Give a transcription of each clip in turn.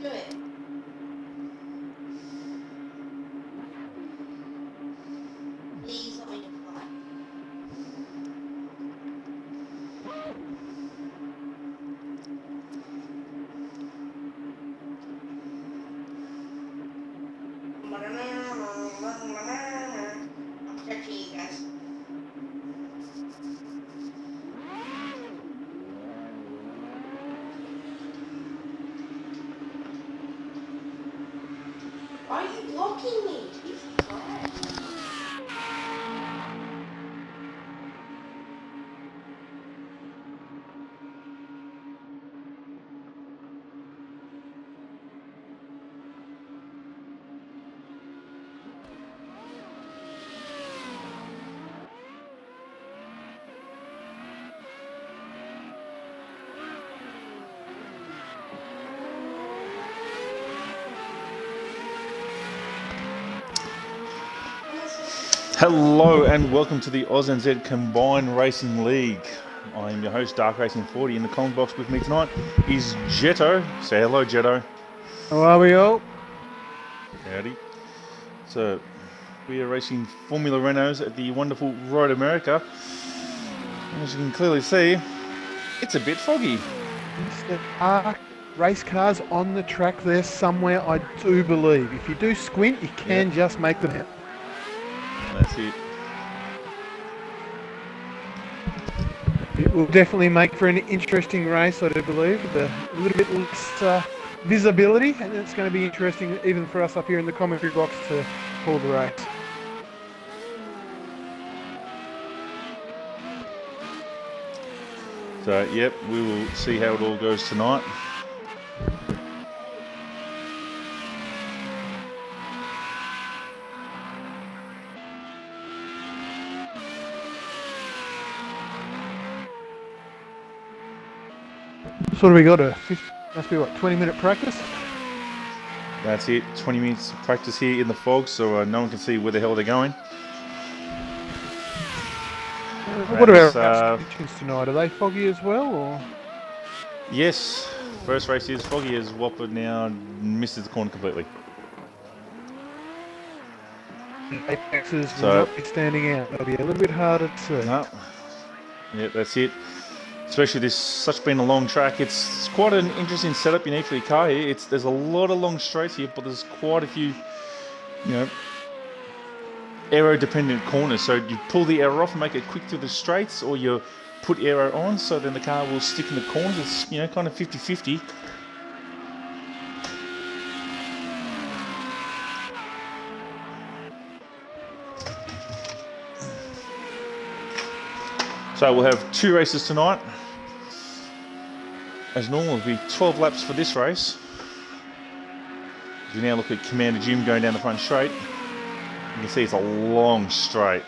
Do it. Please let me depart. I'm touching you guys. Why are you blocking me? Jesus Christ. Hello and welcome to the ANZCRL Combined Racing League. I am your host, Dark Racing 40. In the comment box with me tonight is Jetto. Say hello, Jetto. How are we all? Howdy. So, we are racing Formula Renaults at the wonderful Road America. And as you can clearly see, it's a bit foggy. There are race cars on the track there somewhere, I do believe. If you do squint, you can just make them out. That's it. It will definitely make for an interesting race, I do believe, with a little bit less visibility, and it's going to be interesting even for us up here in the commentary box to call the race. So, yep, we will see how it all goes tonight. So what have we got? Must be what, 20-minute practice? That's it. 20 minutes of practice here in the fog, so no one can see where the hell they're going. What about race conditions tonight? Are they foggy as well, or? Yes, first race is foggy as Whopper now misses the corner completely. Apexes will not be standing out. They'll be a little bit harder to see. No. Yep, that's it. Especially this such being a long track, it's quite an interesting setup you need for your car here. There's a lot of long straights here, but there's quite a few, aero-dependent corners. So you pull the aero off and make it quick through the straights, or you put aero on, so then the car will stick in the corners. It's kind of 50-50. So we'll have two races tonight. As normal, it'll be 12 laps for this race. As we now look at Commander Jim going down the front straight, you can see it's a long straight.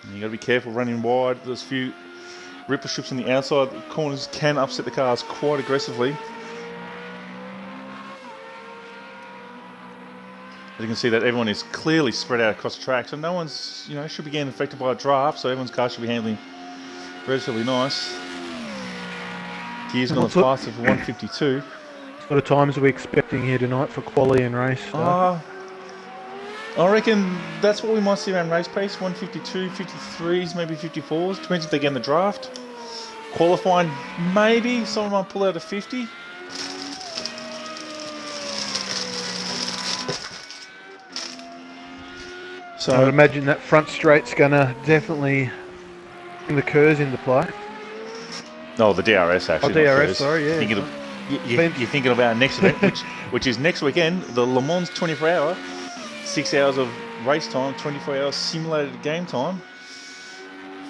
And you got to be careful running wide. There's a few ripple strips on the outside. The corners can upset the cars quite aggressively. As you can see that everyone is clearly spread out across the track, so no one's, should be getting affected by a draft, so everyone's car should be handling relatively nice. Gears on the fast of 152. What sort of times are we expecting here tonight for quali and race? I reckon that's what we might see around race pace, 152, 53s, maybe 54s, depends if they get in the draft. Qualifying, maybe someone might pull out a 50. So I would imagine that front straight's going to definitely bring the curves into play. No, the DRS actually. DRS, sorry, yeah. You're thinking about our next event, which is next weekend, the Le Mans 24-hour, 6 hours of race time, 24 hours simulated game time,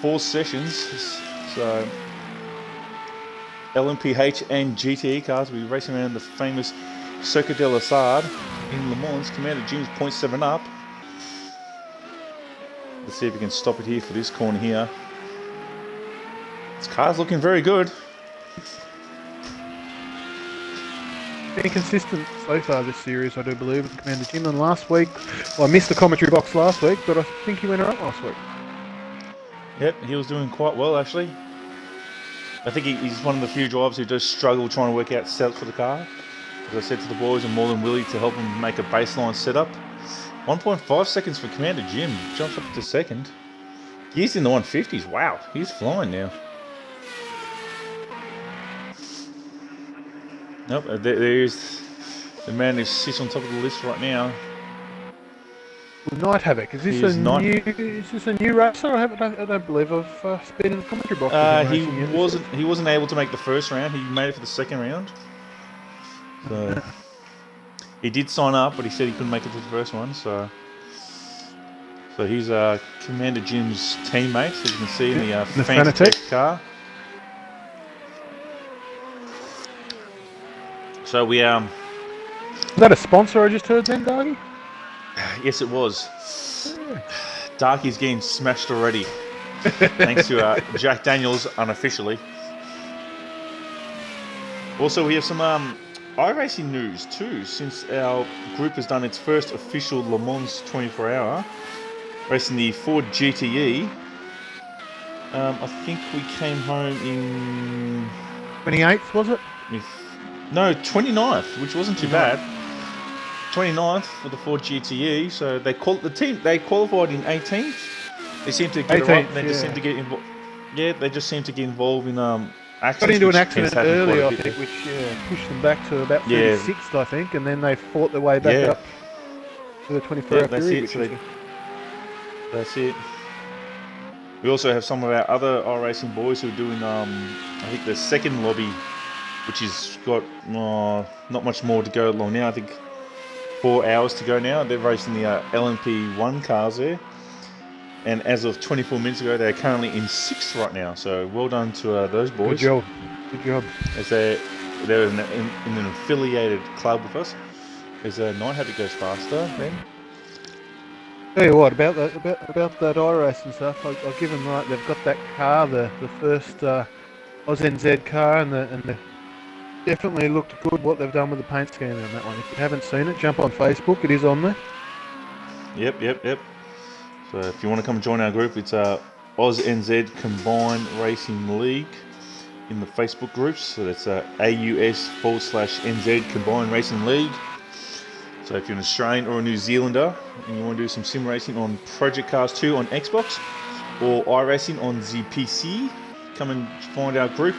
4 sessions. So LMPH and GTE cars will be racing around the famous Circuit de la Sarde in Le Mans. Commander Jim's 0.7 up. Let's see if we can stop it here for this corner here. This car's looking very good. Been consistent so far this series, I do believe, with Commander Jim. And last week, well, I missed the commentary box last week, but I think he went alright last week. Yep, he was doing quite well actually. I think he's one of the few drivers who does struggle trying to work out setups for the car. As I said to the boys, I'm more than willing to help him make a baseline setup. 1.5 seconds for Commander Jim. Jumps up to second. He's in the 150s. Wow, he's flying now. Nope, there's the man who sits on top of the list right now. Night Havoc. Is this a new racer? I don't believe I've been in the commentary box. He wasn't able to make the first round. He made it for the second round. So he did sign up, but he said he couldn't make it to the first one. So he's Commander Jim's teammate, as you can see in the Fanatec car. So we Is that a sponsor I just heard then, Darky? Yes, it was. Darky's getting smashed already, thanks to Jack Daniels unofficially. Also, we have some iRacing news too, since our group has done its first official Le Mans 24-hour, racing the Ford GTE. I think we came home in 28th, was it? No, 29th, which wasn't too bad. 29th for the Ford GTE. So they qualified in 18th. They seem to get 18th, they just seem to get involved. Yeah, they just seem to get involved in accidents. Got into an accident early, I think, which pushed them back to about 36th, I think, and then they fought their way back up to the 24-hour period. That's it. We also have some of our other iRacing boys who are doing, I think, the second lobby, which has got not much more to go along now. I think 4 hours to go now. They're racing the LMP1 cars there. And as of 24 minutes ago, they're currently in 6th right now. So well done to those boys. Good job. As they're in an affiliated club with us. As Night Havoc goes faster, then. Tell you what, about that iRacing stuff, I'll give them right. They've got that car, the first ANZCRL car, and the definitely looked good what they've done with the paint scheme on that one. If you haven't seen it, jump on Facebook. It is on there. Yep. So if you want to come join our group, it's AusNZ Combined Racing League in the Facebook groups. So that's AUS/NZ Combined Racing League. So if you're an Australian or a New Zealander and you want to do some sim racing on Project Cars 2 on Xbox or iRacing on ZPC, come and find our group,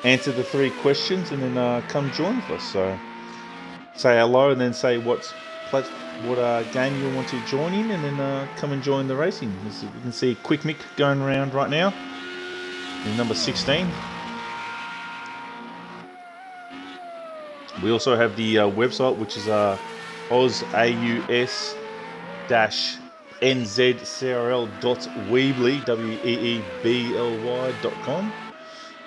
answer the 3 questions, and then come join with us. So say hello and then say what game you want to join in, and then come and join the racing. As you can see Quick Mick going around right now in number 16. We also have the website, which is AUS-NZCRL.weebly.com.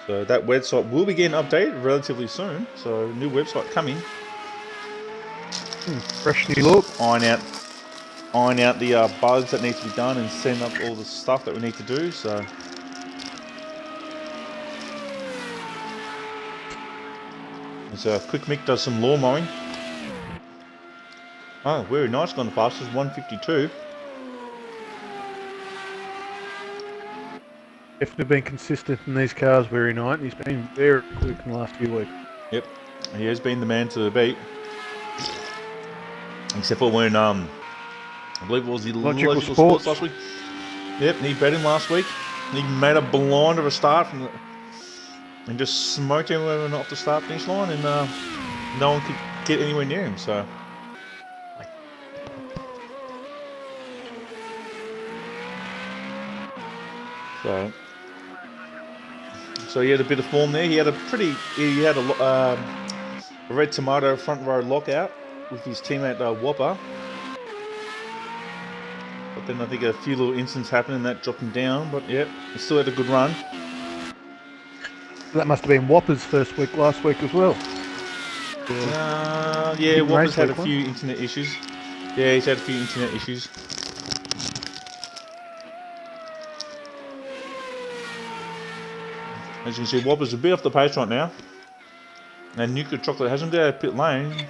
So that website will be getting updated relatively soon. So new website coming. Fresh new look. Iron out the bugs that need to be done and send up all the stuff that we need to do. So Quick Mick does some lawn mowing. Oh, very nice, gone the fastest, 152. Definitely been consistent in these cars, very nice. He's been very quick in the last few weeks. Yep, he has been the man to beat. Except for when, I believe it was the Logical Sports last week. Yep, he beat him last week. He made a blind of a start and just smoked everyone off the start-finish line, and no one could get anywhere near him, so... So he had a bit of form there. He had a red tomato front row lockout with his teammate Whopper. But then I think a few little incidents happened and that dropped him down. But yeah, he still had a good run. That must have been Whopper's first week last week as well. Yeah, Whopper's had a few internet issues. Yeah, he's had a few internet issues. As you can see, Whopper's a bit off the pace right now. And Nuclear Chocolate hasn't got out of pit lane.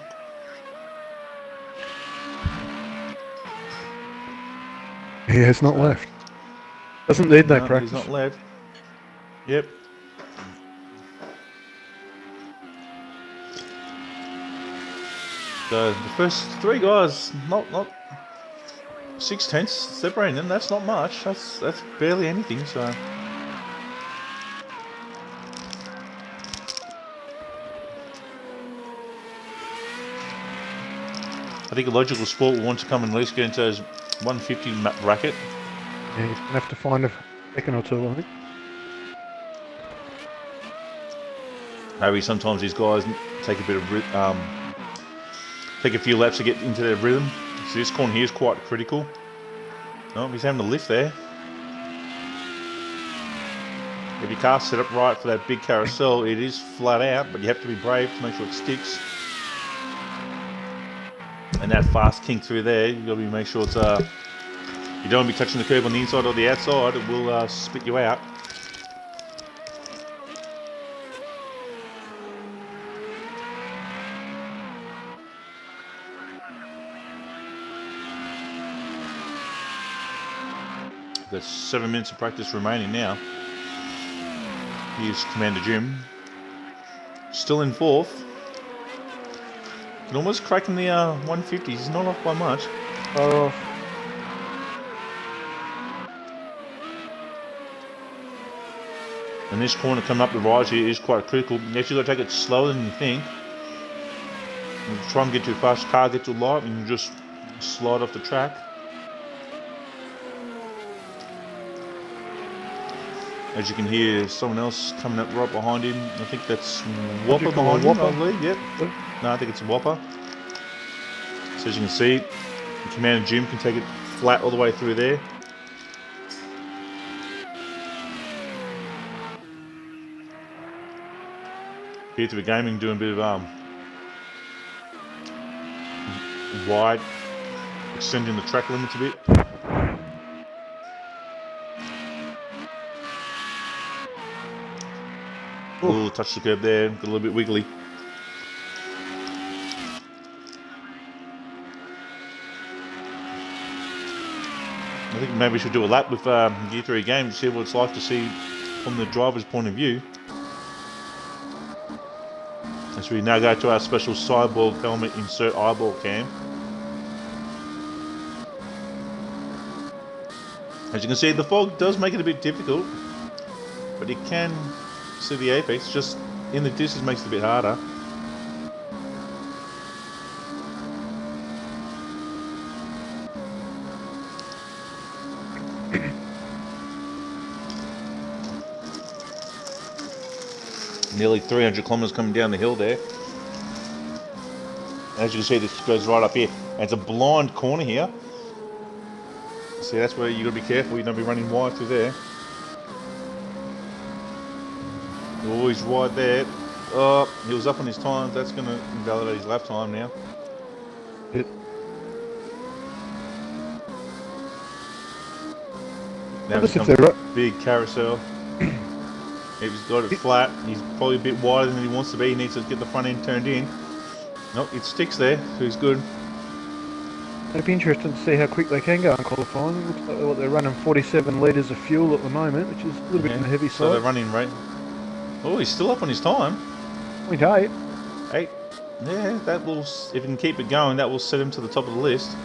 He has not left. Doesn't need that No, practice. he's not left. Yep. So the first three guys, not 6/10 separating them. That's not much. That's barely anything. So I think a logical sport will want to come and at least get into those 150 bracket. Yeah, he's gonna have to find a second or two, I think. Maybe sometimes these guys take a bit of take a few laps to get into their rhythm. So this corner here is quite critical. Oh, he's having a lift there. If your car's set up right for that big carousel, it is flat out, but you have to be brave to make sure it sticks. And that fast kink through there, you got to make sure it's you don't want to be touching the curb on the inside or the outside. It will spit you out. Got 7 minutes of practice remaining now. Here's Commander Jim. Still in fourth. Can almost crack in the 150s. He's not off by much. Far off. And this corner coming up the rise here is quite critical. You actually got to take it slower than you think. You try and get too fast, car get too light, and you just slide off the track. As you can hear, someone else coming up right behind him. I think that's Whopper behind him, I believe. Yep. No, I think it's Whopper. So as you can see, Commander Jim can take it flat all the way through there. Here to be gaming, doing a bit of wide, extending the track limits a bit. Ooh, touch the curb there, got a little bit wiggly. I think maybe we should do a lap with Gear 3 game to see what it's like to see from the driver's point of view. As we now go to our special cyborg helmet insert eyeball cam. As you can see, the fog does make it a bit difficult, but you can see the apex, just in the distance makes it a bit harder. Nearly 300 kilometers coming down the hill there. As you can see, this goes right up here. And it's a blind corner here. See, that's where you got to be careful. You don't be running wide through there. Always wide there. Oh, he was up on his time. That's going to invalidate his lap time now. It, Now Notice it's if they're a big carousel. If he's got it flat, he's probably a bit wider than he wants to be. He needs to get the front end turned in. Nope, it sticks there, so he's good. it'd be interesting to see how quick they can go in qualifying. It looks like they're running 47 litres of fuel at the moment, which is a little bit on the heavy side. So they're running rate. Oh, he's still up on his time. 0.8. 8. Yeah, that will. If he can keep it going, that will set him to the top of the list.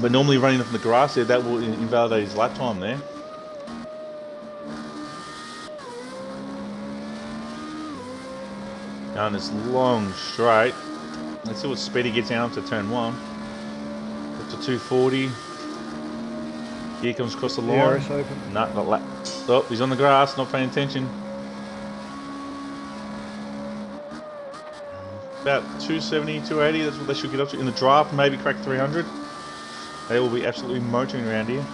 But normally running from the grass there, that will invalidate his lap time there. Down this long straight. Let's see what speed he gets down to turn 1. Up to 240. Here comes across the line. DRS open. No, not lap. Oh, he's on the grass, not paying attention. About 270, 280, that's what they should get up to. In the draft, maybe crack 300. They will be absolutely motoring around here.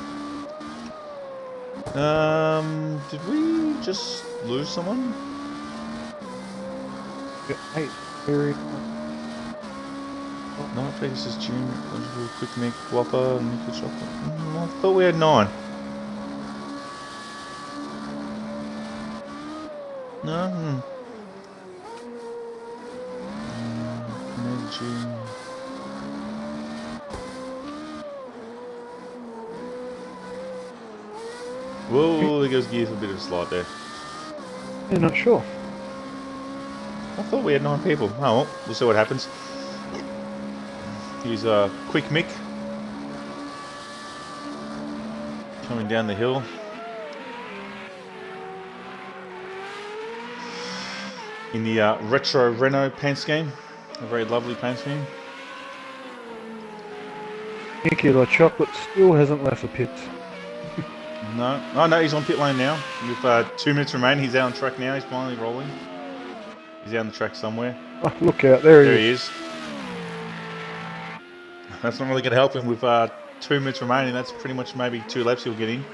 Did we just lose someone? Hey, very. No, Pegasus June, Quick Mick, Whopper, Nickel Chocolate. I thought we had 9. No. Energy. Whoa, there goes gears, a bit of a slide there. Yeah, not sure. I thought we had 9 people. Oh, well, we'll see what happens. Here's a quick Mick coming down the hill. In the retro Renault paint scheme. A very lovely paint scheme. Nuclear Chocolate still hasn't left the pits. No. Oh, no, he's on pit lane now. With 2 minutes remaining, he's out on track now. He's finally rolling. He's out on the track somewhere. Oh, look out, there There he he is. is. That's not really going to help him with 2 minutes remaining. That's pretty much maybe 2 laps he'll get in.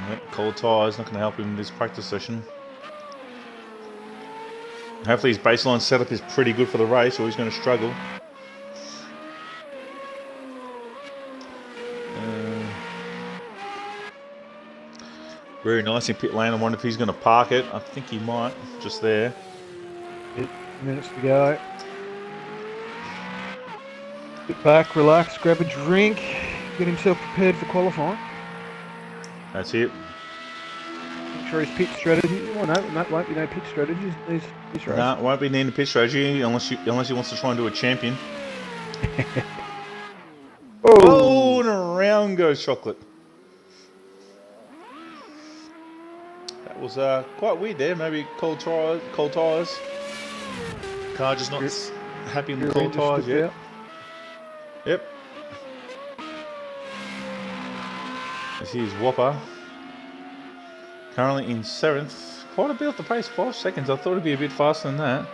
Yep, cold tyres, not going to help him in this practice session. Hopefully his baseline setup is pretty good for the race, or he's going to struggle. Very nice in pit lane. I wonder if he's going to park it. I think he might, just there. 8 minutes to go. Sit back, relax, grab a drink, get himself prepared for qualifying. That's it. Make sure his pit strategy. Oh no, that won't be no pit strategies. This race. No, it won't be needing a pit strategy unless he wants to try and do a champion. Oh, and around goes Chocolate. That was quite weird there. Maybe cold tyres. Car just not happy in the cold tyres yet. Yep. This is Whopper. Currently in 7th. Quite a bit off the pace, 5 seconds. I thought it'd be a bit faster than that.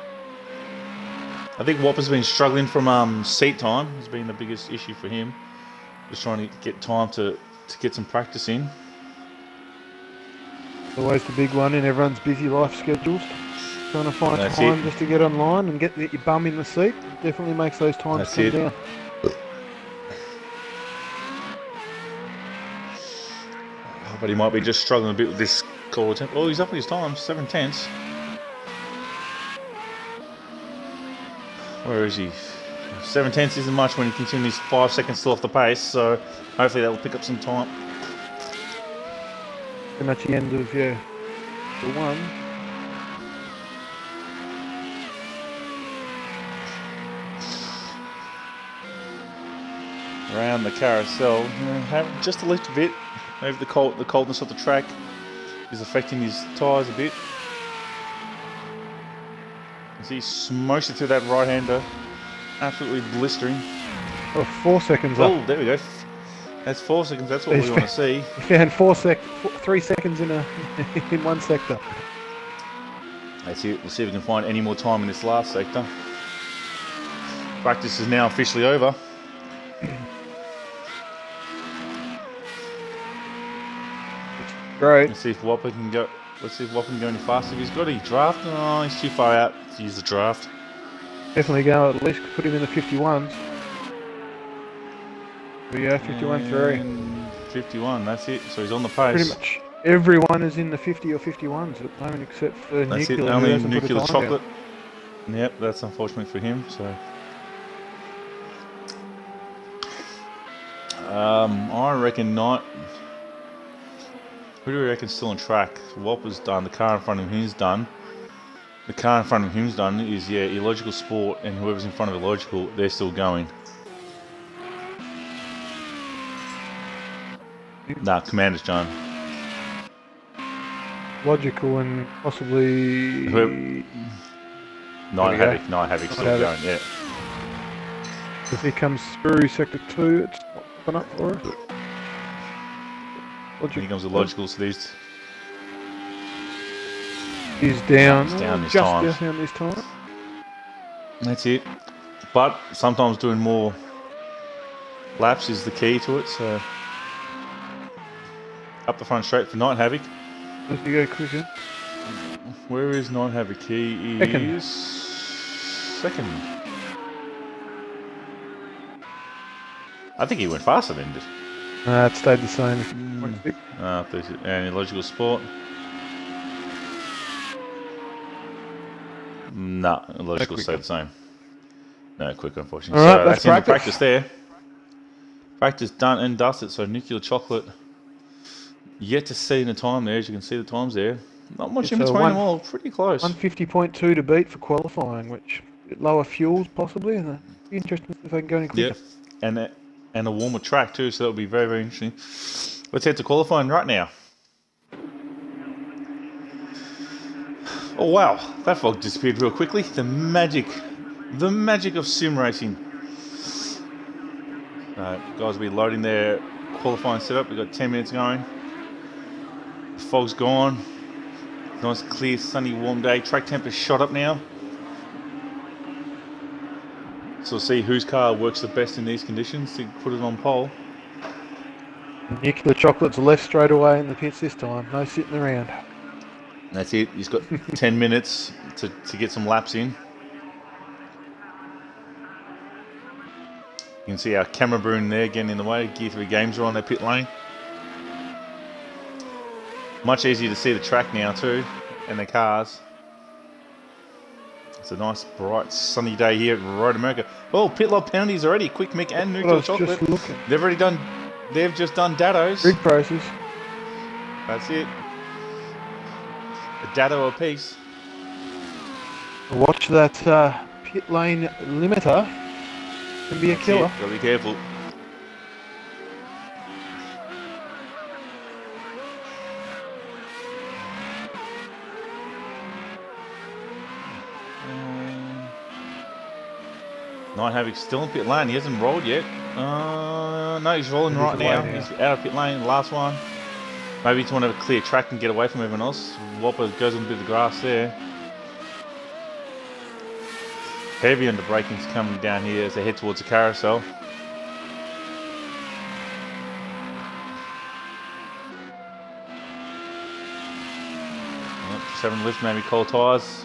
I think Whopper's been struggling from seat time. It's been the biggest issue for him. Just trying to get time to get some practice in. Always the big one in everyone's busy life schedules. Trying to find That's time it. just to get online and get your bum in the seat. Definitely makes those times That's come it. down. But he might be just struggling a bit with this call attempt. Oh, he's up at his time, 7/10. Where is he? 7/10 isn't much when he continues 5 seconds still off the pace, so hopefully that will pick up some time. Pretty much the end of the one. Around the carousel, just a little bit. Maybe the coldness of the track is affecting his tyres a bit. As he smokes it through that right-hander, absolutely blistering. Oh, 4 seconds up. Oh, there we go. That's 4 seconds. That's what we want to see. He found 3 seconds in in one sector. Let's see. We'll see if we can find any more time in this last sector. Practice is now officially over. Great. Let's see if Whopper can go. Let's see if Whopper can go any faster. If he's got a draft, oh, he's too far out to use the draft. Definitely go at least put him in the 51s. Yeah, 51-3. And 51. That's it. So he's on the pace. Pretty much everyone is in the 50 or 51s at the moment except for That's Nuclear. it. who Only hasn't put a Nuclear time Chocolate. down. Yep, that's unfortunate for him. So, I reckon not. Who do we reckon still on track? Whopper's done. The car in front of him's done. The car in front of him's done is Illogical Sport, and whoever's in front of Illogical, they're still going. Nah, Commander's done. Logical and possibly Night There we Havoc. Night Havoc's still Havoc. going. Yeah. if he comes through sector 2, it's open up for us. Here comes Illogical. So these. He's down. He's down this just time. down this time. That's it. But sometimes doing more laps is the key to it. So up the front straight for Night Havoc. Does he go quicker? Where is Night Havoc? He is second. I think he went faster than this. It stayed the same. 0.6. And illogical sport. No, illogical stayed the same. No, quick, unfortunately. All right, So that's the end of practice. practice there. Practice done and dusted. So nuclear chocolate. Yet to see in the time there, as you can see the times there. Not much in It's a between them all. Pretty close. 150.2 to beat for qualifying, which lower fuels possibly, and it'd be interesting if they can go any quicker. Yep, and a warmer track too, so that'll be very, very interesting. Let's head to qualifying right now. Oh wow, that fog disappeared real quickly. The magic of sim racing. Guys will be loading their qualifying setup. We've got 10 minutes going. The fog's gone. Nice, clear, sunny, warm day. Track temp is shot up now. So we'll see whose car works the best in these conditions to put it on pole. Nuclear chocolate's left straight away in the pits this time. No sitting around. That's it. He's got 10 minutes to get some laps in. You can see our camera boom there getting in the way. Gear 3 Games are on their pit lane. Much easier to see the track now too, and the cars. It's a nice, bright, sunny day here at Road America. Oh, pit log penalties already. Quick Mick and Nuclear Chocolate. They've just done dados. Rig process. That's it. A dado apiece. Watch that pit lane limiter. Can be a killer. Gotta be careful. Night Havoc still in pit lane. He hasn't rolled yet. No, he's rolling right now. He's out of pit lane. Last one. Maybe he's want to have a clear track and get away from everyone else. Whopper goes on a bit of the grass there. Heavy underbraking's coming down here as they head towards the carousel. Just having a lift, maybe cold tyres.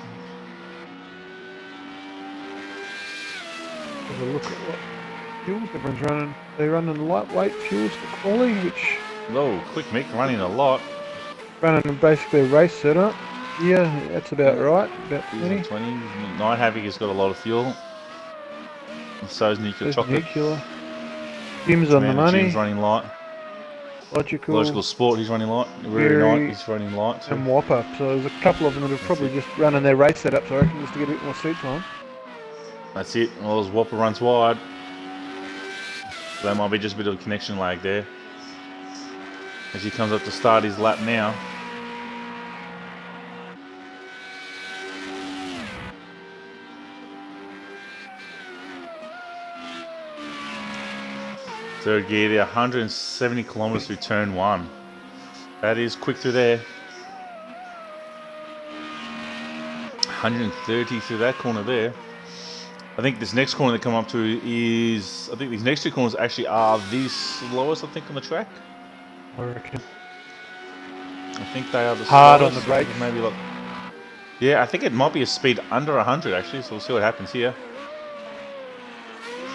Have a look at what fuels everyone's running. They're running lightweight fuels for quali, which Whoa, quick Mick running a lot. running basically a race setup. Yeah, that's about right. About 20. 20. Night Havoc has got a lot of fuel. And so is Nuclear Chocolate. Nuclear. Jim's on the money. Jim's running light. Logical Sport, he's running light. Very Night, he's running light too. And Whopper. So there's a couple of them that are probably just running their race setups, I reckon, just to get a bit more seat time. That's it. Well, as Whopper runs wide, there might be just a bit of a connection lag there. As he comes up to start his lap now. Third gear there, 170 kilometers through turn 1. That is quick through there. 130 through that corner there. I think this next corner they come up to is, I think these next two corners actually are the slowest, I think, on the track. I reckon. I think they are the Hard slowest. on the brakes. Maybe like, yeah, I think it might be a speed under 100 actually, so we'll see what happens here.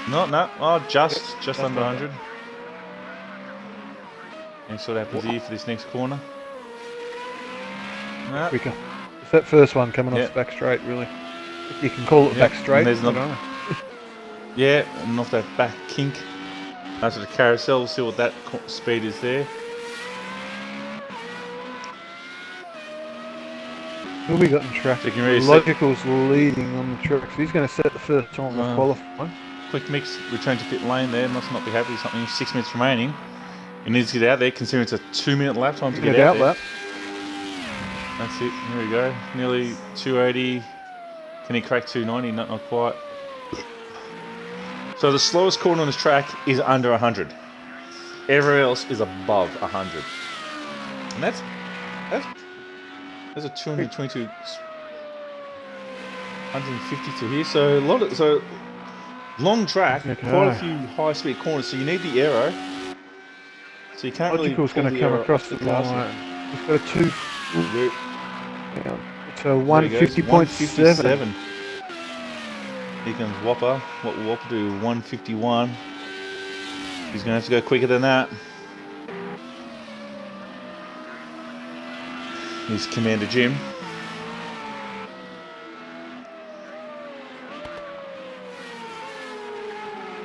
No, oh, just under 100. And see what happens here for this next corner. No. Quicker. It's that first one coming off back straight, really. If you can call it back straight. And there's yeah, and off that back kink. That's the carousel. We'll see what that speed is there. Who have we got in track? So you can really Logical's leading on the track, so he's going to set the first time of qualifying. Quick Mix return to pit lane there. Must not be happy with something. 6 minutes remaining. He needs to get out there, considering it's a 2-minute lap time to get out there. That's it. Here we go. Nearly 280. Can he crack 290? Not quite. So the slowest corner on this track is under 100. Everywhere else is above 100. And that's a 222, 152 here. So long track, quite a few high-speed corners. So you need the aero. So you can't Logical's going to come across the line. He's got a 2. It's a 150.7. Here comes Whopper. What will Whopper do? 151. He's going to have to go quicker than that. He's Commander Jim.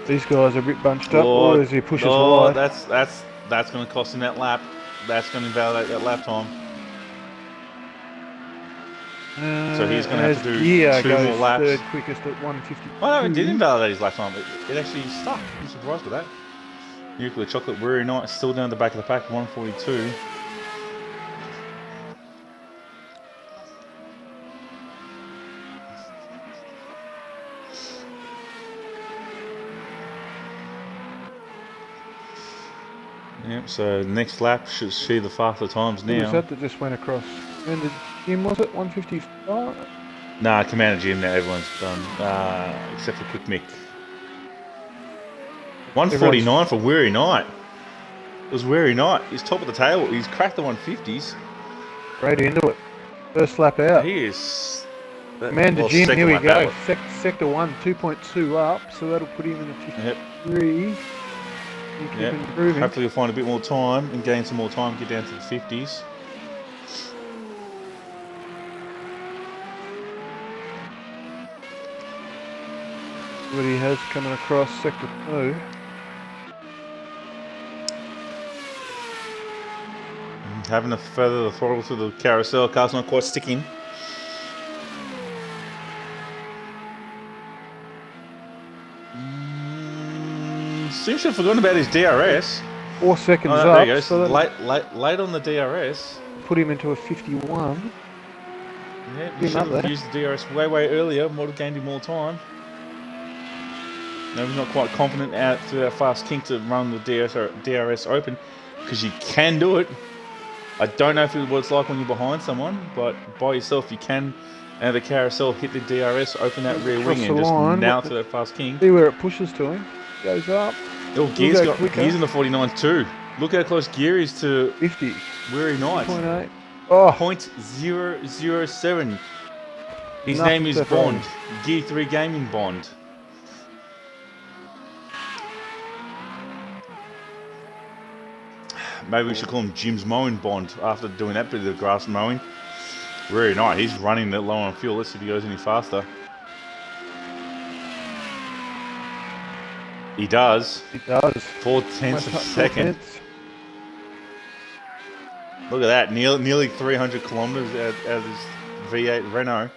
These guys are a bit bunched up. Or as he pushes wide. That's going to cost him that lap. That's going to invalidate that lap time. So he's going to have to do 2 more laps. Third quickest at 150. Oh no, it did invalidate his lap time. It actually stuck. I'm surprised with that. Nuclear Chocolate Weary Night still down the back of the pack, 142. Yep, so next lap should see the faster times now. Who was that just went across? And the Jim, was it 155? Nah, Commander Jim now everyone's done, except for Quick Mick. 149 for Weary Night. It was Weary Night. He's top of the table. He's cracked the 150s. Straight into it. First lap out. He is. Commander Jim, here we go. Sector 1, 2.2 up, so that'll put him in the 53. Yep. Hopefully he'll find a bit more time and gain some more time, get down to the 50s. What he has coming across sector 2. Having to feather the throttle to the carousel, car's not quite sticking. Seems to have forgotten about his DRS. 4 seconds up. There you go. So late on the DRS. Put him into a 51. Yeah, he should have used the DRS way earlier. Might have gained him more time. No, he's not quite confident out through that fast kink to run the DRS open, because you can do it. I don't know what it's like when you're behind someone, but by yourself you can. And the carousel hit the DRS, open that rear wing and just nail to that fast kink. See where it pushes to him. Goes up. Oh, Gear's in the 49s too. Look how close Gear is to 50. Weary Night. 0.8. Oh. 0.007. His name is Bond. Gear 3 Gaming Bond. Maybe we should call him Jim's Mowing Bond after doing that bit of grass mowing. Weary Night. He's running that low on fuel. Let's see if he goes any faster. He does. He does. 4/10 of a second. Look at that. Nearly 300 kilometres out of his V8 Renault.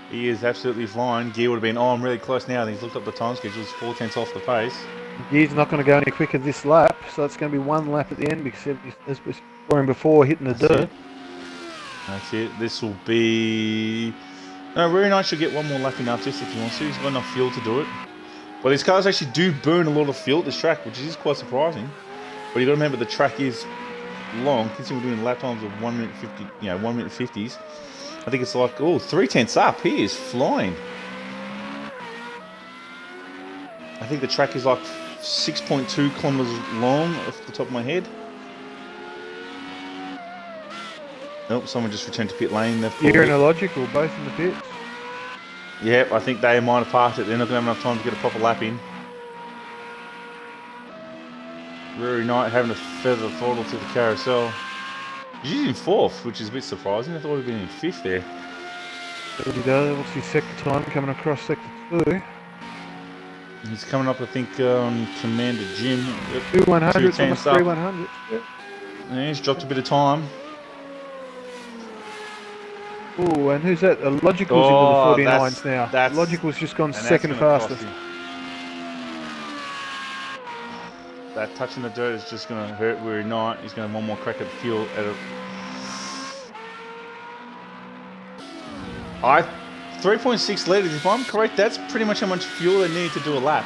He is absolutely flying. Gear would have been, I'm really close now. And he's looked up the time schedule. It's 4/10 off the pace. Gear's not going to go any quicker this lap. So it's going to be 1 lap at the end because as we saw him before hitting the dirt. That's it. This will be... No, Weary Night should get 1 more lap in after this if he wants to. He's got enough fuel to do it. But these cars actually do burn a lot of fuel at this track, which is quite surprising. But you got to remember the track is long. Considering we're doing lap times of 1 minute 50, 1 minute 50s. I think it's like 3/10 up. He is flying. I think the track is like 6.2 kilometers long off the top of my head. Nope, someone just returned to pit lane. Gear and Illogical, both in the pits. Yep, I think they might have parked it. They're not going to have enough time to get a proper lap in. Weary Night having to feather the throttle to the carousel. He's in 4th, which is a bit surprising. I thought he'd been in 5th there. There we go. What's his sector time coming across sector 2? He's coming up, I think, on Commander Jim. 2/100s, almost 3/100s. Yep. Yeah, he's dropped a bit of time. Oh, and who's that? Logical's into the 49s now. Logical's just gone second fastest. That touching the dirt is just going to hurt Weary Night. He's going to have 1 more crack at the fuel. 3.6 litres, if I'm correct, that's pretty much how much fuel they need to do a lap.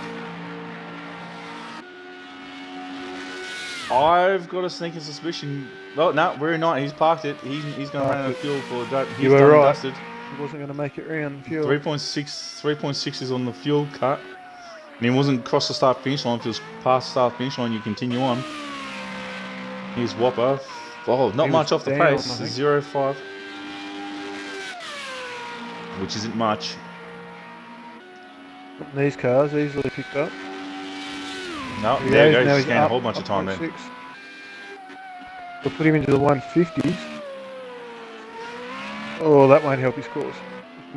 I've got a sneaking suspicion. Oh, no, Weary Night, he's parked it. He's going to run out of fuel for that. He's done and dusted. He wasn't going to make it round fuel. 3.6 is on the fuel cut. And he wasn't across the start finish line. If it was past the start finish line, you continue on. Here's Whopper. Oh, not much off the pace. 0.5. Which isn't much. These cars easily picked up. No, there you go. He's gained a whole bunch of time there. We'll put him into the 150s. Oh, that won't help his cause.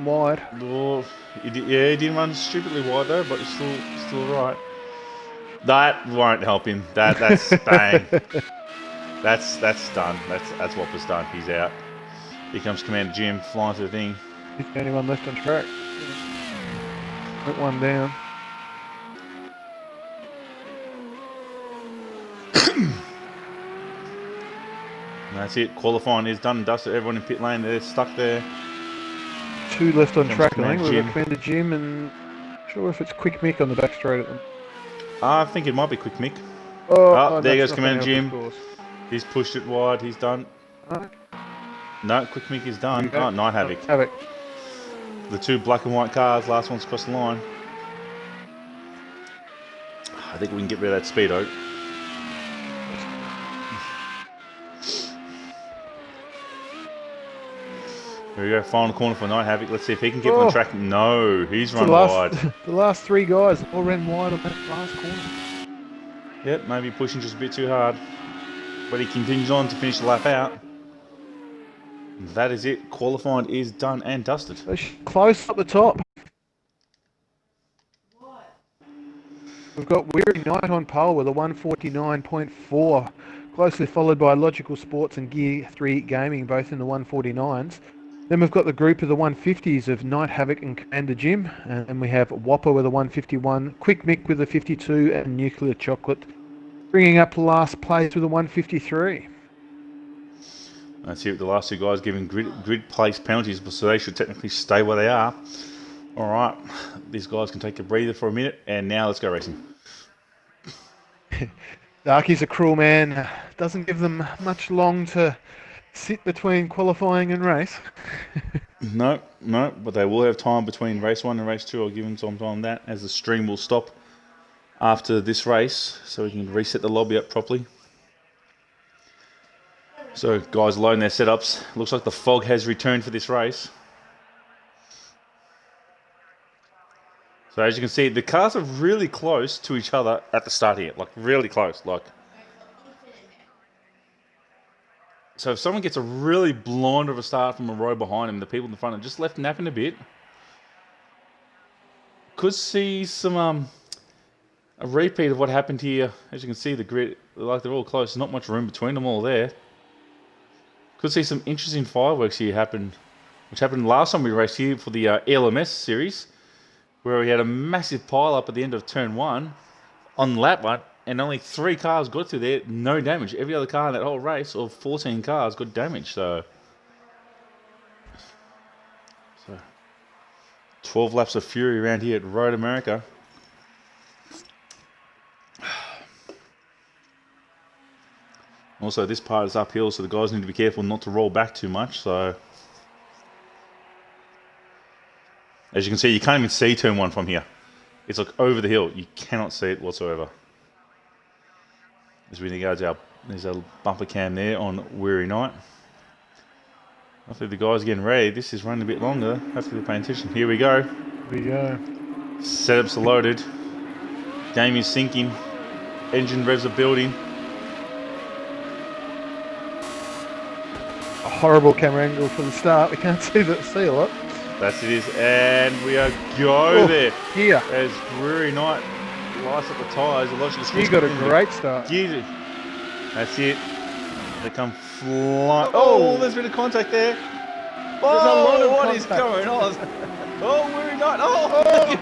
Wide. Oh, he didn't run stupidly wide though, but he's still right. That won't help him. That's bang. That's done. That's Whopper's done. He's out. Here comes Commander Jim flying to the thing. He's the only one left on track. Put one down. And that's it. Qualifying is done and dusted. Everyone in pit lane, they're stuck there. 2 left on track, I think. Commander We've got Commander Jim and not sure if it's Quick Mick on the back straight at them. I think it might be Quick Mick. Oh, there goes that's not Commander gonna help, Jim. of course. He's pushed it wide. He's done. Alright. No, Quick Mick is done. Okay. Oh, Night Havoc. Havoc. The 2 black and white cars. Last one's across the line. I think we can get rid of that speedo. Here we go, final corner for Night Havoc. Let's see if he can get on track. No, he's run wide. The last 3 guys all ran wide on that last corner. Yep, maybe pushing just a bit too hard. But he continues on to finish the lap out. That is it. Qualifying is done and dusted. So close up the top. We've got Weary Knight on pole with a 149.4. Closely followed by Logical Sports and Gear 3 Gaming, both in the 149s. Then we've got the group of the 150s of Night Havoc and Commander Jim. And we have Whopper with a 151, Quick Mick with a 52, and Nuclear Chocolate bringing up last place with a 153. That's it. The last 2 guys giving grid place penalties, so they should technically stay where they are. All right, these guys can take a breather for a minute, and now let's go racing. Darky's a cruel man. Doesn't give them much long to sit between qualifying and race. No, but they will have time between race 1 and race 2. I'll give them some time on that, as the stream will stop after this race, so we can reset the lobby up properly. So, guys loading their setups. Looks like the fog has returned for this race. So, as you can see, the cars are really close to each other at the start here. Like, really close. So, if someone gets a really blind of a start from a row behind them, the people in the front are just left napping a bit. Could see some a repeat of what happened here. As you can see, the grid, like they're all close. There's not much room between them all there. Could see some interesting fireworks here happen, which happened last time we raced here for the LMS series, where we had a massive pile up at the end of turn 1 on lap 1, and only 3 cars got through there, no damage. Every other car in that whole race, of 14 cars, got damaged. So 12 laps of fury around here at Road America. Also, this part is uphill, so the guys need to be careful not to roll back too much. So, as you can see, you can't even see turn 1 from here. It's like over the hill. You cannot see it whatsoever. As we go to there's a bumper cam there on Weary Night. Hopefully the guys are getting ready. This is running a bit longer. Hopefully they're paying attention. Here we go. Here we go. Setups are loaded. Game is sinking. Engine revs are building. A horrible camera angle for the start. We can't see a lot. That's it is, and we are go there. Here. As Weary Night lights up the tyres, the Logical Sports. You got a great start. That's it. They come flying. Oh, there's a bit of contact there. Oh, what is going on? Oh, Weary Night. Oh,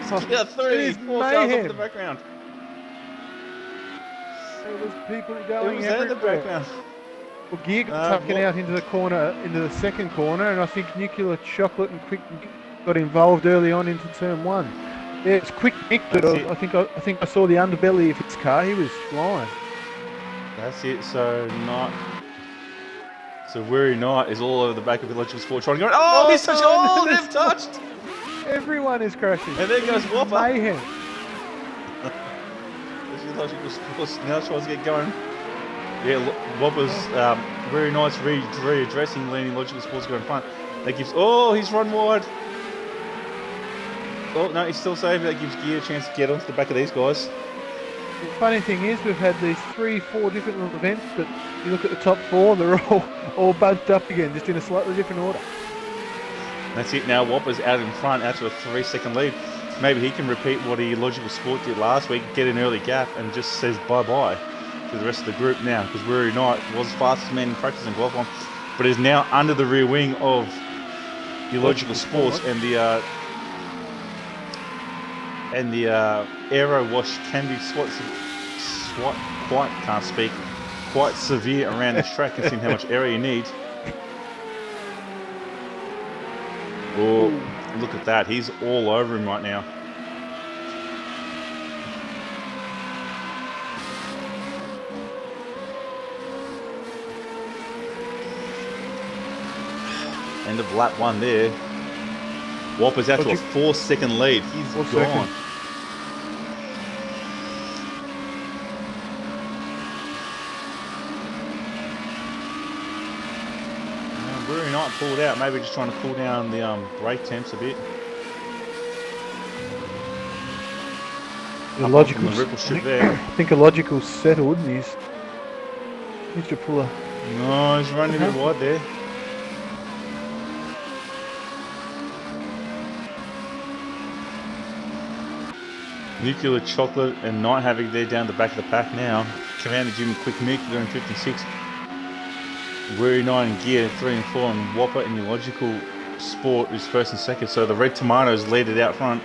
3, 4 cars off the background. There was people going It was in the background. Well, Gear got tucking out into the corner, into the second corner, and I think Nuclear Chocolate and Quick Mick got involved early on into turn 1. Yeah, it's Quick Mick, but I think I saw the underbelly of his car. He was flying. That's it. So Weary Night is all over the back of the Logical Sport trying to go. Oh, he's touched. Oh, they've touched. Everyone is crashing. And there goes Whopper. Mayhem. This is Logical Sports now tries to get going. Yeah, Whopper's Weary Night's readdressing, leaning Logical Sports going front. That gives. Oh, he's run wide. Oh no, he's still safe. That gives Gear a chance to get onto the back of these guys. funny thing is, we've had these 3-4 different little events, but you look at the top 4, they're all bunched up again, just in a slightly different order. That's it now. Whopper's out in front, out to a 3-second lead. Maybe he can repeat what he Logical Sport did last week, get an early gap, and just says bye-bye to the rest of the group now, because Weary Knight was fastest man in practice in qualifying, but is now under the rear wing of the Logical Sports, and the aero wash can be quite severe around this track, considering how much aero you need. Oh, look at that. He's all over him right now. End of lap 1 there. Whopper's out to a 4-second lead. He's gone. Weary Knight pulled out, maybe just trying to cool down the brake temps a bit. The Logical, the ripple strip there. I think a Logical settled, and needs to pull a... No, he's running a bit wide there. Nuclear Chocolate and Night Havoc there down the back of the pack now. Commander Jim and Quick Mick, they're in 56. Weary Knight in gear 3 and 4, and Whopper in your Logical Sport is 1st and 2nd. So the Red Tomatoes lead it out front.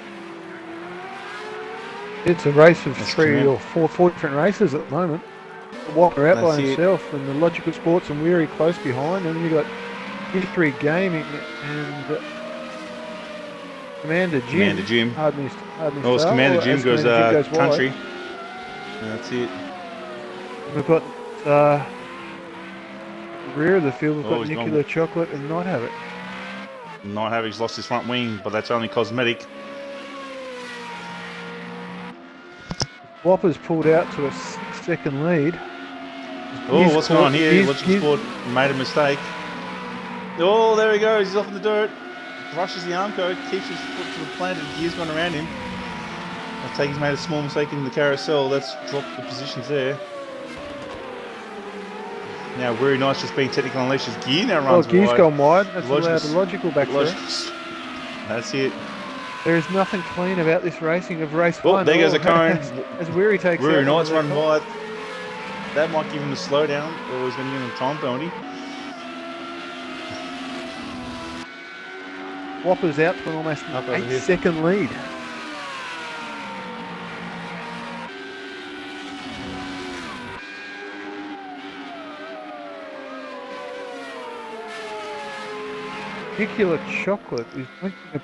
It's a race of 3 or 4 different races at the moment. Whopper out by himself, and the Logical Sports and Weary close behind, and you've got History Gaming and Commander Jim. Hardly Oh, it's Commander Jim goes country. That's it. We've got rear of the field, we've got Nuclear Chocolate and Night Havoc. Night Havoc's lost his front wing, but that's only cosmetic. Whopper's pulled out to a 6-second lead. Oh, what's going on here? Logical Sport made a mistake. Oh, there he goes. He's off in the dirt. Brushes the arm code, keeps his foot to the planted, gears gone around him. I take he's made a small mistake in the carousel. That's dropped the positions there. Now Weary Knight's just being technical unleashed. His gear now runs wide. Gear's gone wide. That's allowed the Logical back there. That's it. There is nothing clean about this racing of race 1. There goes a cone. As Weary takes Weary Knight's run wide. That might give him a slowdown, or he's going to give him a time penalty. Whopper's out to an almost 8-second lead. Nuclear Chocolate is making a...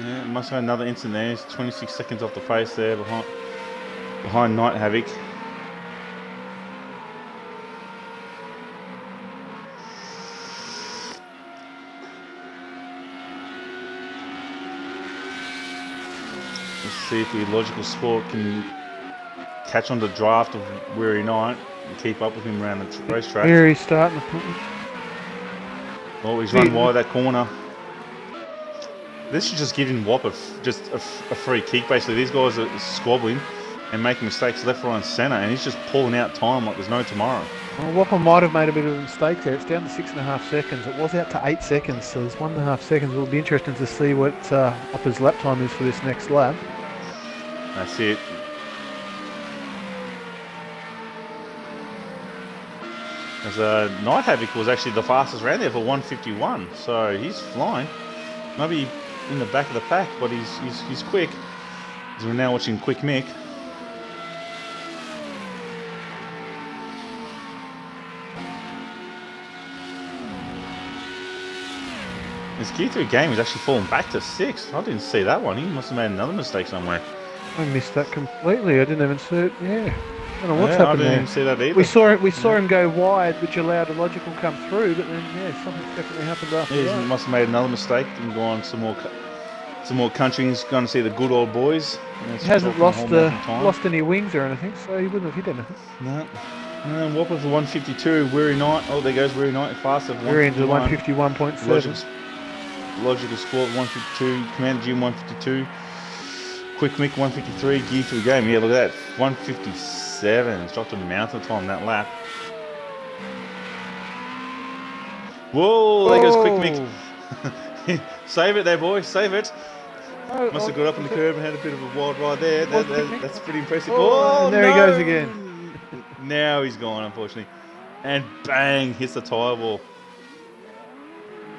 Yeah, must have had another incident there. He's 26 seconds off the pace there behind Night Havoc. Let's see if the Logical Sport can catch on the draft of Weary Knight and keep up with him around the racetrack. Weary's starting to put... Oh, he's run wide that corner. This should just give him Whopper just a free kick. Basically, these guys are squabbling and making mistakes left, right, and centre, and he's just pulling out time like there's no tomorrow. Well, Whopper might have made a bit of a mistake there. It's down to 6.5 seconds. It was out to 8 seconds, so there's 1.5 seconds. It'll be interesting to see what Whopper's lap time is for this next lap. That's it. As Night Havoc was actually the fastest round there for 151, so he's flying. Maybe in the back of the pack, but he's quick. As we're now watching Quick Mick. His gear 3 game is actually falling back to 6th. I didn't see that one. He must have made another mistake somewhere. I missed that completely. I didn't even see it. Yeah. I don't know what's happened there. I didn't see that either. We saw him go wide, which allowed a Logical come through, but then something's definitely happened after that. He must have made another mistake and gone some more country. He's going to see the good old boys. He hasn't lost any wings or anything, so he wouldn't have hit anything. No. And Whopper for 152. Weary Knight. Oh, there goes Weary Knight faster. We're into 151.7. Logical Sport 152. Commander Jim 152. Quick Mick 153, gear to the game. Yeah, look at that. 157. It's dropped a mountain time that lap. Whoa, there goes Quick Mick. Save it there, boy. Save it. Must have got up on the curb and had a bit of a wild ride there. That's pretty impressive. Oh, and there he goes again. Now he's gone, unfortunately. And bang, hits the tyre wall.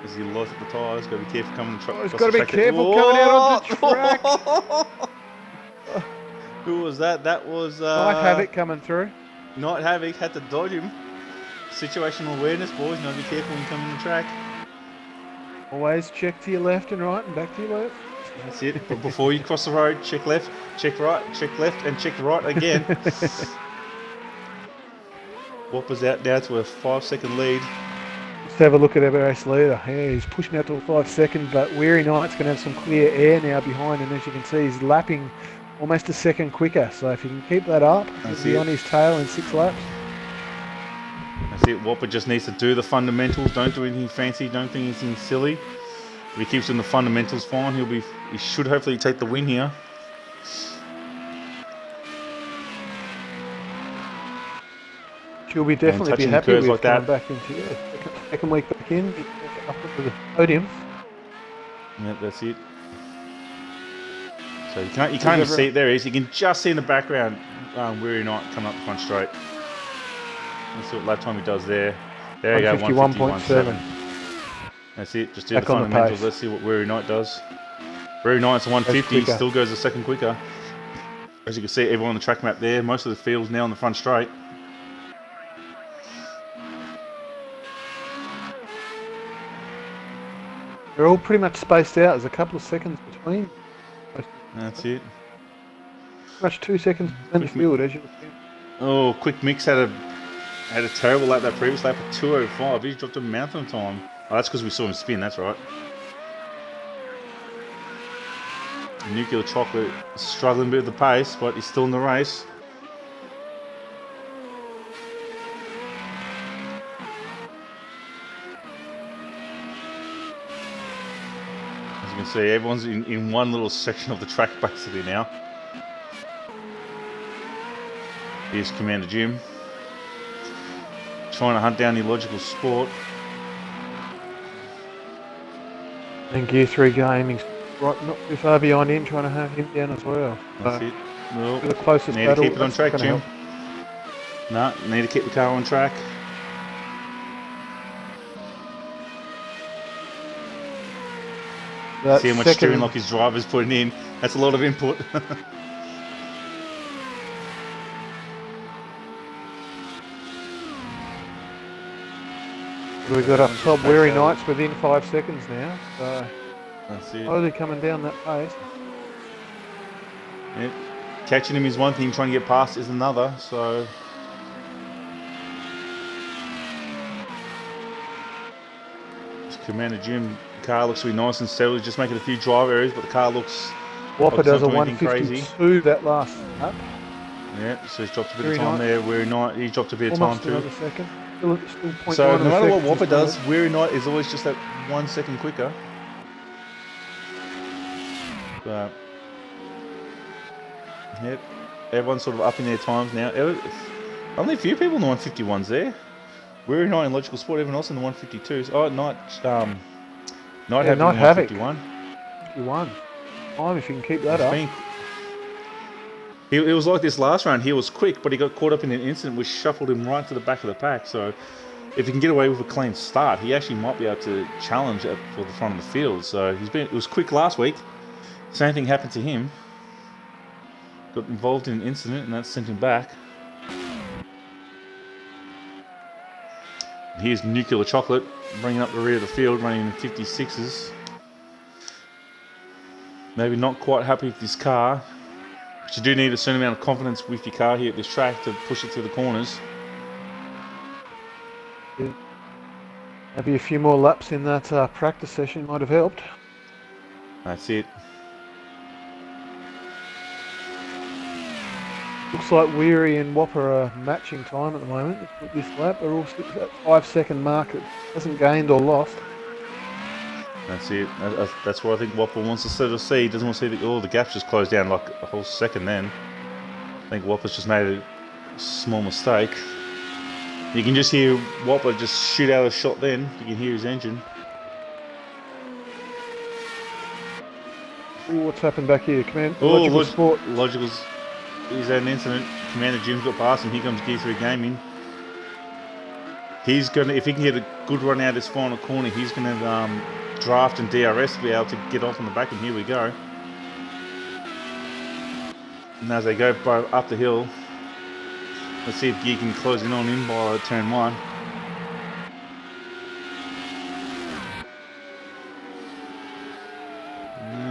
As he lost the tyres, got to be careful coming Oh, he's got to be careful coming out onto the track. Who was that? That was... Night Havoc coming through. Night Havoc had to dodge him. Situational awareness, boys. Now be careful when you come on the track. Always check to your left and right and back to your left. That's it. But before you cross the road, check left, check right, check left, and check right again. Whopper's out now to a 5-second lead. Let's have a look at our race leader. Yeah, he's pushing out to a 5 second, but Weary Knight's going to have some clear air now behind, and as you can see, he's lapping almost a second quicker. So if he can keep that up, he'll be on his tail in 6 laps. That's it. Whopper just needs to do the fundamentals. Don't do anything fancy. Don't do anything silly. If he keeps doing the fundamentals fine, he should hopefully take the win here. She'll be definitely be happy with like coming that. back into second week back in, up to the podium. Yeah, that's it. So you can't even see it. There he is. You can just see in the background Weary Knight coming up the front straight. Let's see what lap time he does there. There you go, 151.7. That's it. Just do the fundamentals. Let's see what Weary Knight does. Weary Knight's 150. Still goes a second quicker. As you can see, everyone on the track map there. Most of the field's now on the front straight. They're all pretty much spaced out. There's a couple of seconds between. That's it. Pretty much 2 seconds in the field, as you can see. Oh, Quick Mix had a terrible lap that previous lap at 2:05. He dropped a mountain time. Oh, that's because we saw him spin. That's right. Nuclear Chocolate struggling a bit with the pace, but he's still in the race. As you can see, everyone's in one little section of the track basically now. Here's Commander Jim trying to hunt down the Illogical Sport. And Gear 3 Gaming's right not too far behind him, trying to have him down as well. That's it. Well, the closest need battle, to keep it on track, Jim. No, need to keep the car on track. See how much steering lock his driver's putting in. That's a lot of input. We've got up top Weary Knights within 5 seconds now. So that's it. slowly coming down that pace. Yep. Catching him is one thing, trying to get past is another. So Commander Jim, the car looks to be nice and settled. Just making a few drive errors, but the car looks. Whopper does a 152 that last lap. Yeah, so he's dropped a bit of time there. Weary Knight, he dropped a bit of time too. Another second. Still So no matter what Whopper does, Weary Knight is always just that 1 second quicker. But yep, everyone's sort of up in their times now. Only a few people in the 151s there. Weary Knight in Logical Sport, everyone else in the 152s. Oh, Knight Havoc 151. 51. Time if you can keep that up. It was like this last round. He was quick, but he got caught up in an incident which shuffled him right to the back of the pack. So if he can get away with a clean start, he actually might be able to challenge for the front of the field. So it was quick last week. Same thing happened to him. Got involved in an incident, and that sent him back. Here's Nuclear Chocolate bringing up the rear of the field, running in 56s. Maybe not quite happy with this car. But you do need a certain amount of confidence with your car here at this track to push it through the corners. Yeah. Maybe a few more laps in that practice session might have helped. That's it. Looks like Weary and Whopper are matching time at the moment. This lap, they're all at that 5 second mark. It hasn't gained or lost. That's it. That's what I think Whopper wants to sort of see. He doesn't want to see the gaps just closed down like a whole second then. I think Whopper's just made a small mistake. You can just hear Whopper just shoot out a shot then. You can hear his engine. Ooh, what's happened back here? Logical Sport. Logical's. He's had an incident. Commander Jim's got past him. Here comes Gear 3 Gaming. He's gonna, if he can get a good run out of this final corner, he's gonna draft and DRS to be able to get off on the back. And here we go. And as they go up the hill, let's see if Gear can close in on him by turn 1.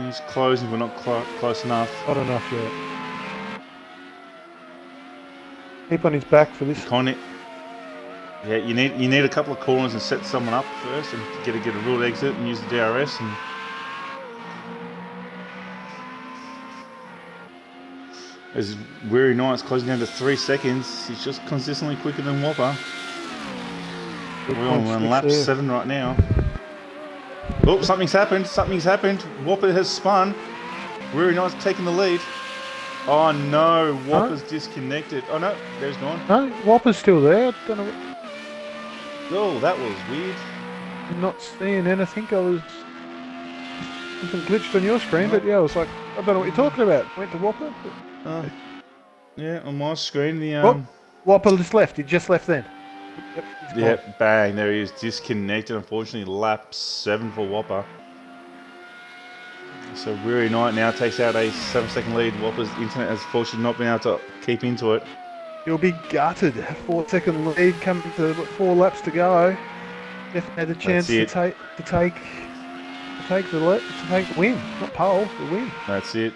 He's closing, but not close enough. Not enough yet. Keep on his back for this. Yeah, you need a couple of corners and set someone up first, and get a real exit and use the DRS. And as Weary Knight's closing down to 3 seconds, he's just consistently quicker than Whopper. We're on lap 7 right now. Oh, something's happened. Whopper has spun. Weary Knight's taking the lead. Oh no, Whopper's disconnected. Oh no, there's gone. No, Whopper's still there. I don't know. Oh, that was weird. I'm not seeing anything. I was something glitched on your screen, but yeah, I was like, I don't know what you're talking about. Went to Whopper. Yeah, on my screen the Whopper just left. He just left then. Yep, bang, there he is, disconnected. Unfortunately, lap 7 for Whopper. So Weary Knight now takes out a 7-second lead. Whopper's internet has fortunately not been able to keep into it. He'll be gutted. 4-second lead coming to 4 laps to go. Definitely had a chance to take the win, not pole, the win. That's it.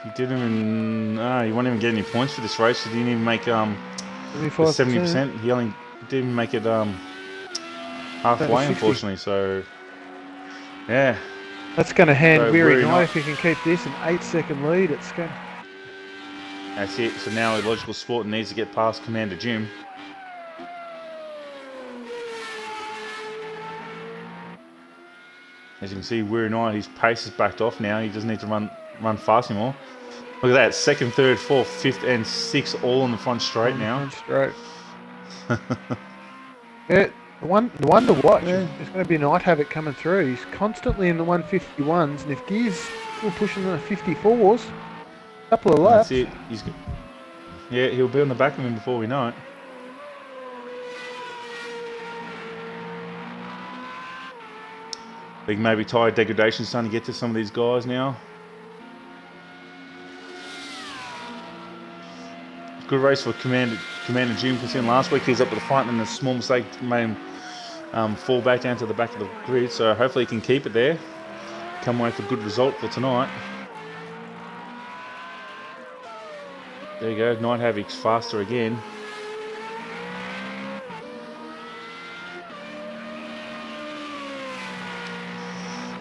He didn't even. He won't even get any points for this race. He didn't even make 70%. He only didn't make it halfway, unfortunately. So yeah. That's going to hand Weary Knight if he can keep this an 8-second lead. It's going. That's it. So now Logical Sport needs to get past Commander Jim. As you can see, Weary Knight, his pace is backed off now. He doesn't need to run fast anymore. Look at that, 2nd, 3rd, 4th, 5th, and 6th all on the front straight now. Front straight. Yeah, the one to watch is going to be Night Havoc coming through. He's constantly in the 151s, and if Gear's still pushing the 54s, a couple of laps. That's it. He'll be on the back of him before we know it. I think maybe tyre degradation starting to get to some of these guys now. Good race for Commander Jim, considering last week he was up at the front and a small mistake made him fall back down to the back of the grid. So hopefully he can keep it there. Come away with a good result for tonight. There you go, Night Havoc's faster again.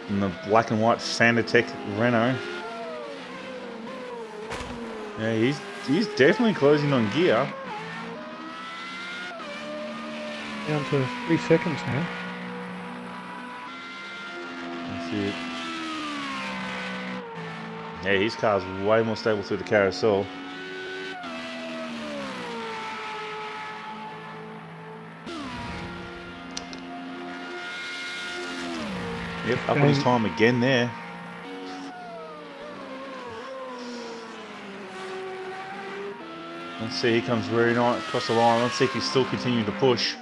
And the black and white Fanatec Renault. Yeah, he's definitely closing on Gear. Down to 3 seconds now. That's it. Yeah, his car's way more stable through the carousel. Yep, up on his time again there. Let's see, here comes Weary Knight across the line. Let's see if he's still continuing to push.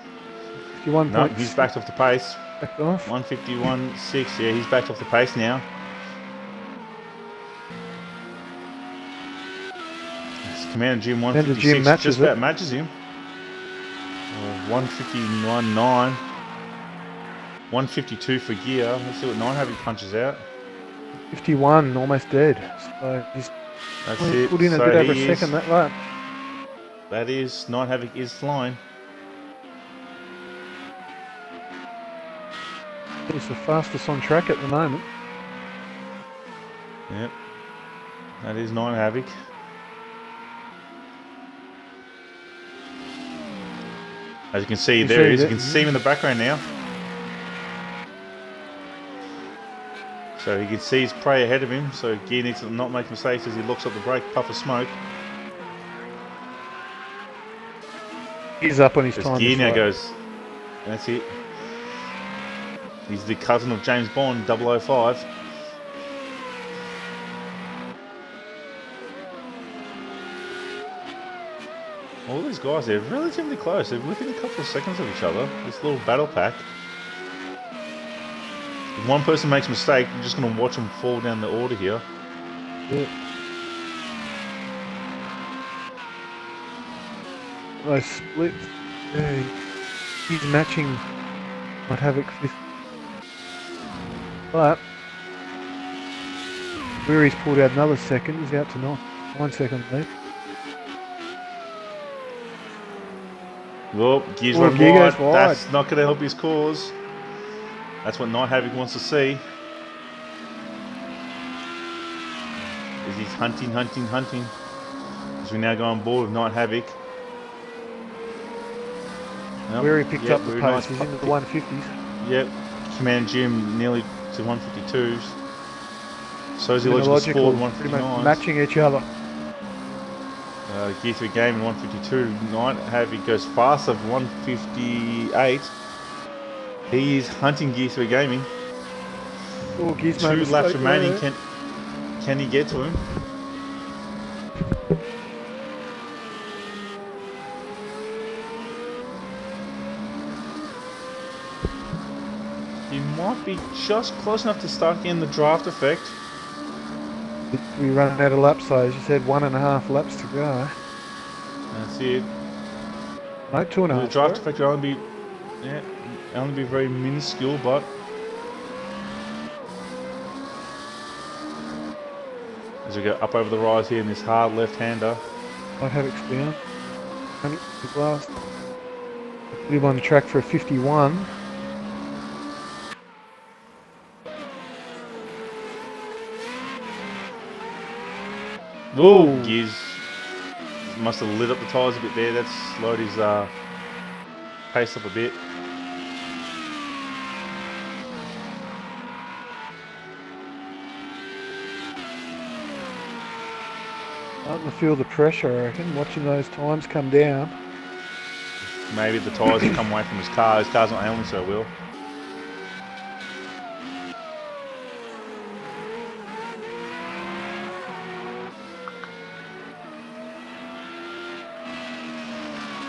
No, he's backed off the pace. Backed off. 151.6. Yeah, he's backed off the pace now. It's Commander Jim 156. Just about matches him. 159.9. 152 for Gear. Let's see what Night Havoc punches out. 51, almost dead. So he's put in a bit over a second that lap. That is, Night Havoc is flying. He's the fastest on track at the moment. Yep. That is Night Havoc. As you can see there he is. You can see him in the background now. So he can see his prey ahead of him, so Gear needs to not make mistakes as he locks up the brake, puff of smoke. He's up on his As time. Gear now right. goes, and that's it. He's the cousin of James Bond, 005. All these guys, they're relatively close. They're within a couple of seconds of each other. This little battle pack. If one person makes a mistake, you're just going to watch them fall down the order here. Yeah. Those splits. Yeah, he's matching what Havoc fifth. But Weary's pulled out another second. He's out to 9 seconds lead. Well, Gear's Oh, run Gear wide. goes wide. That's not going to help his cause. That's what Night Havoc wants to see. As he's hunting. As we now go on board with Night Havoc. Nope. Weary picked Yep, up the very pace. nice He's into the 150s. Yep. Command Jim nearly to 152s. So is the And the logical sport pretty much 159s. matching each other. Gear 3 game in 152. Night Havoc goes faster for 158. He is hunting Gear 3 Gaming. Oh, Gears 2 made a laps mistake remaining. there. Can he get to him? He might be just close enough to start getting the draft effect. We run out of laps, so as you said, 1.5 laps to go. That's it. No, 2.5. The draft effect will only be very minuscule, but as we go up over the rise here in this hard left-hander. Might have it down. And the last. Put him on the track for a 51. Oh, Gears must have lit up the tyres a bit there. That's slowed his pace up a bit. Starting to feel the pressure, I reckon, watching those times come down. Maybe the tyres have come away from his car. His car's not handling so well.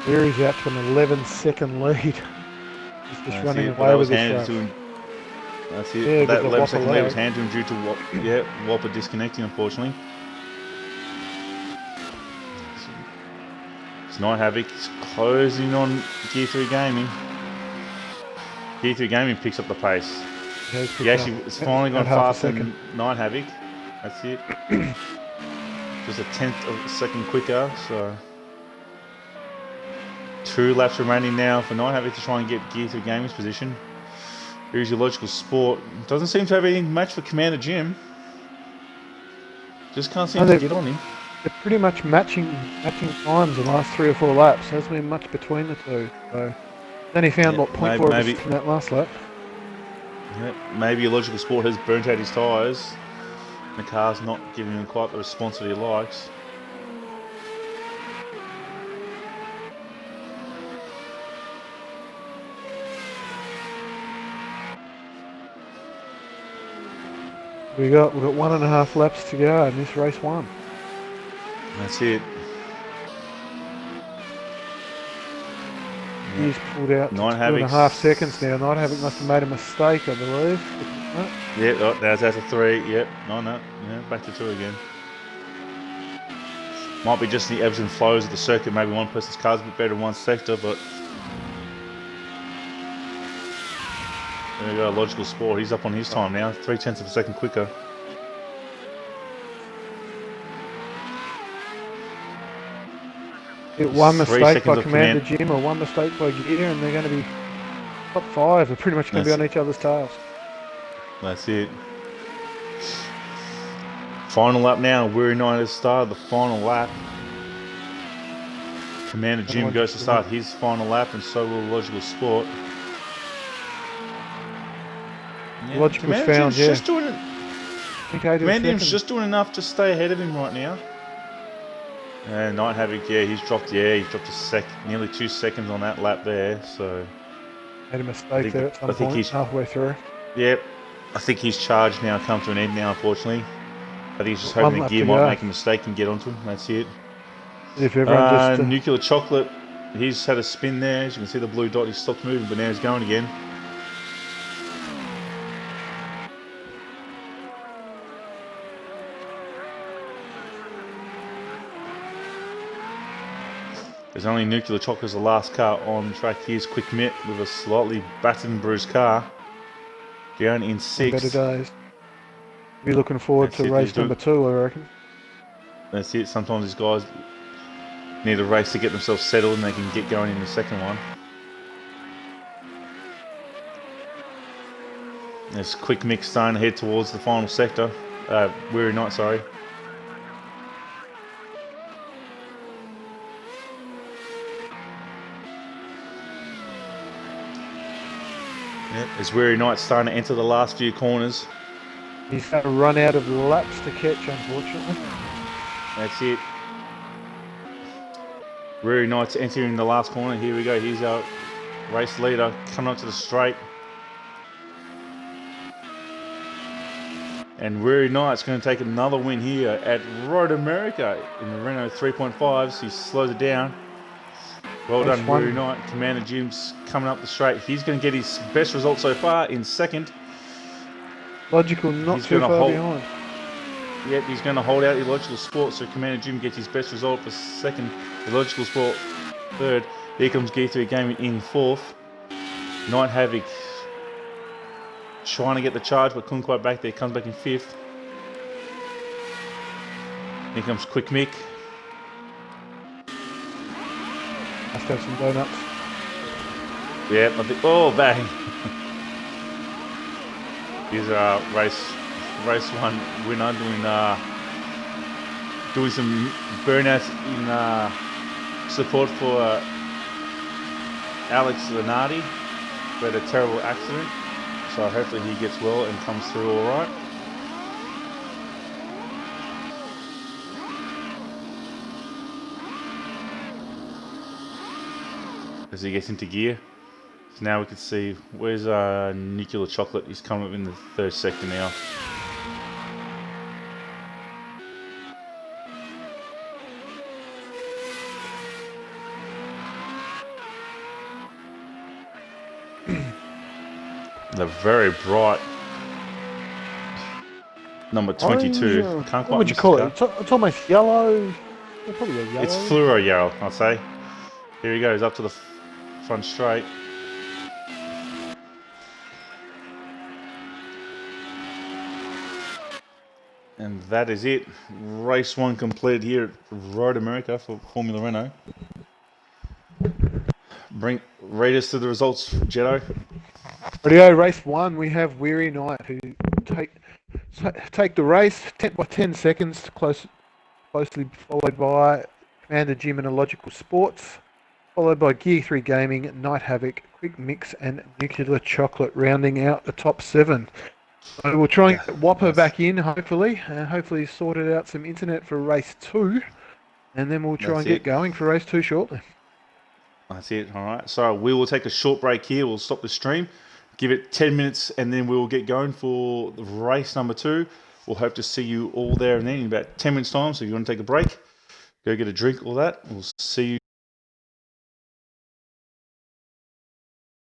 Weary's out to an 11-second lead. He's just That's running it. away That with was handed this to race. him. That's it. Yeah, That with the 11 second Whopper lead was lag. handed to him due to Whopper disconnecting, unfortunately. It's Night Havoc. It's closing on Gear 3 Gaming. Gear 3 Gaming picks up the pace. He actually it's finally gone faster than Night Havoc. That's it. Just a 10th of a second quicker, so 2 laps remaining now for Night Havoc to try and get Gear 3 Gaming's position. Here's your logical sport. Doesn't seem to have any match for Commander Jim. Just can't seem to get on him. They're pretty much matching times the last 3 or 4 laps. There hasn't been much between the two. So then he found what 0.4 maybe from that last lap. Yeah, maybe your logical sport has burnt out his tyres. The car's not giving him quite the response that he likes. We've got 1.5 laps to go in this race 1. That's it. He's pulled out to Night 2.5 Havoc's- seconds now. Night Havoc must have made a mistake, I believe. Yeah, oh, that's a 3. Yep, no, yeah, back to 2 again. Might be just the ebbs and flows of the circuit. Maybe one person's car's a bit better in one sector, but there we go. Logical sport. He's up on his time now. 0.3 of a second quicker. One 3 mistake seconds by of Commander Jim or one mistake by Gear, and they're going to be top 5. They're pretty much going to be on each other's tails. That's it. Final lap now. Weary Knight has started the final lap. Commander Jim goes to start his final lap, and so will Logical Sport. Yeah, Logical's Commander found, Jim's yeah. just doing it. Okay, Mandium's just doing enough to stay ahead of him right now. And Night Havoc, he's dropped nearly 2 seconds on that lap there. So made a mistake there at some point halfway through. Yep, I think his charge now come to an end now. Unfortunately, I think he's just hoping the gear might make a mistake and get onto him. That's it. If everyone just Nuclear Chocolate, he's had a spin there. As you can see, the blue dot, he stopped moving, but now he's going again. There's only Nuclear Chocolate as the last car on track. Here's Quick Mitt with a slightly battered and bruised car. Down in 6th. Better days. Be looking forward to race number 2, I reckon. That's it. Sometimes these guys need a race to get themselves settled and they can get going in the second one. There's Quick Mix starting to head towards the final sector. Weary Night, sorry. Yep, as Weary Night starting to enter the last few corners. He's going to run out of laps to catch, unfortunately. That's it. Weary Night's entering the last corner. Here we go. Here's our race leader coming up to the straight. And Weary Night's going to take another win here at Road America in the Renault 3.5s. He slows it down. Well done, Weary Night. Commander Jim's coming up the straight. He's going to get his best result so far in 2nd. Logical, not too far behind. Yep, he's going to hold out Illogical Sport, so Commander Jim gets his best result for 2nd. Illogical Sport 3rd. Here comes Gear 3 Gaming in 4th. Night Havoc trying to get the charge, but couldn't quite back there. Comes back in 5th. Here comes Quick Mick. Must have some donuts. Yep, I think. Oh, bang! Here's our race 1 winner doing some burnouts in support for Alex Lenardi, who had a terrible accident. So hopefully he gets well and comes through all right. As he gets into gear. So now we can see where's Nuclear Chocolate. He's coming up in the 3rd sector now. The very bright number 22. Can't quite what would you call it? It's almost yellow. Probably a yellow. It's fluoro yellow, I'd say. Here he goes up to the front straight. And that is it. Race 1 completed here at Road America for Formula Renault. Read us to the results, Jetto. Rightio, race 1, we have Weary Night who take the race 10 seconds, closely followed by Commander Jim and Illogical Sports, followed by Gear 3 Gaming, Night Havoc, Quick Mix and Nuclear Chocolate rounding out the top 7. So we'll try and get Whopper back in, hopefully sorted out some internet for race 2, and then we'll try and get going for race 2 shortly. That's it, alright. So we will take a short break here, we'll stop the stream, give it 10 minutes, and then we will get going for race number 2. We'll hope to see you all there and then in about 10 minutes time, so if you want to take a break, go get a drink, all that. We'll see you